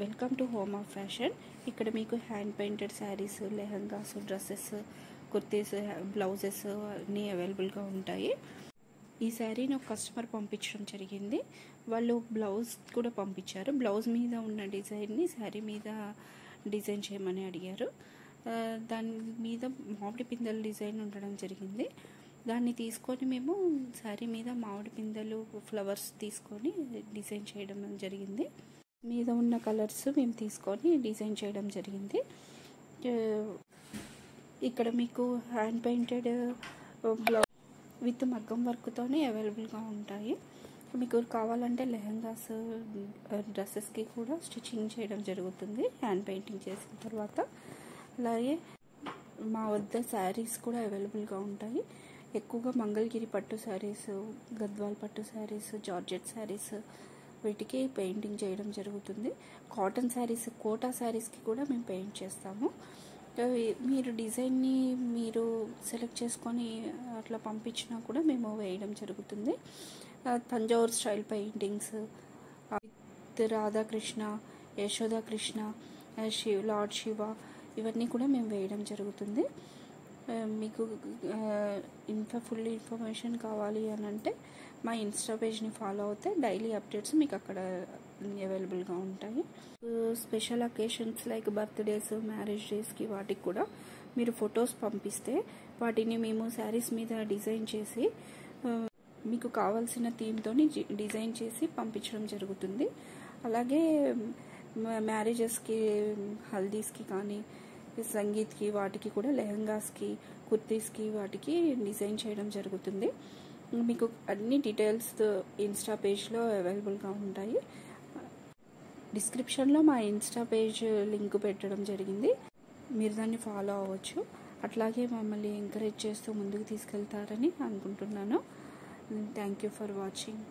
Welcome to home of fashion. ఇక్కడ మీకు hand painted saris, lehengas, dresses, kurtis, blouses అన్నీ అవైలబుల్గా ఉంటాయి. ఈ శారీని ఒక కస్టమర్ పంపించడం జరిగింది. వాళ్ళు బ్లౌజ్ కూడా పంపించారు. బ్లౌజ్ మీద ఉన్న డిజైన్ని శారీ మీద డిజైన్ చేయమని అడిగారు. దాని మీద మామిడి పిందెల డిజైన్ ఉండడం జరిగింది. దాన్ని తీసుకొని మేము శారీ మీద మామిడి పిందెలు, ఫ్లవర్స్ తీసుకొని డిజైన్ చేయడం జరిగింది. మీద ఉన్న కలర్స్ మేము తీసుకొని డిజైన్ చేయడం జరిగింది. ఇక్కడ మీకు హ్యాండ్ పెయింటెడ్ బ్లౌజ్ విత్ మగ్గం వర్క్తోనే అవైలబుల్గా ఉంటాయి. మీకు కావాలంటే లెహంగాస్, డ్రెస్సెస్కి కూడా స్టిచ్చింగ్ చేయడం జరుగుతుంది హ్యాండ్ పెయింటింగ్ చేసిన తర్వాత. అలాగే మా వద్ద శారీస్ కూడా అవైలబుల్గా ఉంటాయి. ఎక్కువగా మంగళగిరి పట్టు శారీస్, గద్వాల్ పట్టు శారీస్, జార్జెట్ శారీస్ వీటికి పెయింటింగ్ చేయడం జరుగుతుంది. కాటన్ శారీస్, కోటా శారీస్కి కూడా మేము పెయింట్ చేస్తాము. మీరు డిజైన్ని మీరు సెలెక్ట్ చేసుకొని అట్లా పంపించినా కూడా మేము వేయడం జరుగుతుంది. Thanjavur style paintings, Radhakrishna, Yashodakrishna, lord Shiva ఇవన్నీ కూడా మేము వేయడం జరుగుతుంది. మీకు ఫుల్ ఇన్ఫర్మేషన్ కావాలి అని అంటే మా ఇన్స్టా పేజ్ని ఫాలో అవుతే డైలీ అప్డేట్స్ మీకు అక్కడ అవైలబుల్గా ఉంటాయి. Special occasions like birthdays, marriage డేస్కి వాటికి కూడా మీరు ఫొటోస్ పంపిస్తే వాటిని మేము శారీస్ మీద డిజైన్ చేసి మీకు కావాల్సిన థీమ్తో డిజైన్ చేసి పంపించడం జరుగుతుంది. అలాగే మ్యారేజెస్కి, హల్దీస్కి కానీ, సంగీత్కి వాటికి కూడా లెహంగాస్కి, కుర్తీస్కి వాటికి డిజైన్ చేయడం జరుగుతుంది. మీకు అన్ని డీటెయిల్స్ ఇన్స్టా పేజ్లో అవైలబుల్గా ఉంటాయి. డిస్క్రిప్షన్లో మా ఇన్స్టా పేజ్ లింక్ పెట్టడం జరిగింది. మీరు దాన్ని ఫాలో అవ్వచ్చు. అట్లాగే మమ్మల్ని ఎంకరేజ్ చేస్తూ ముందుకు తీసుకెళ్తారని అనుకుంటున్నాను. Thank you for watching.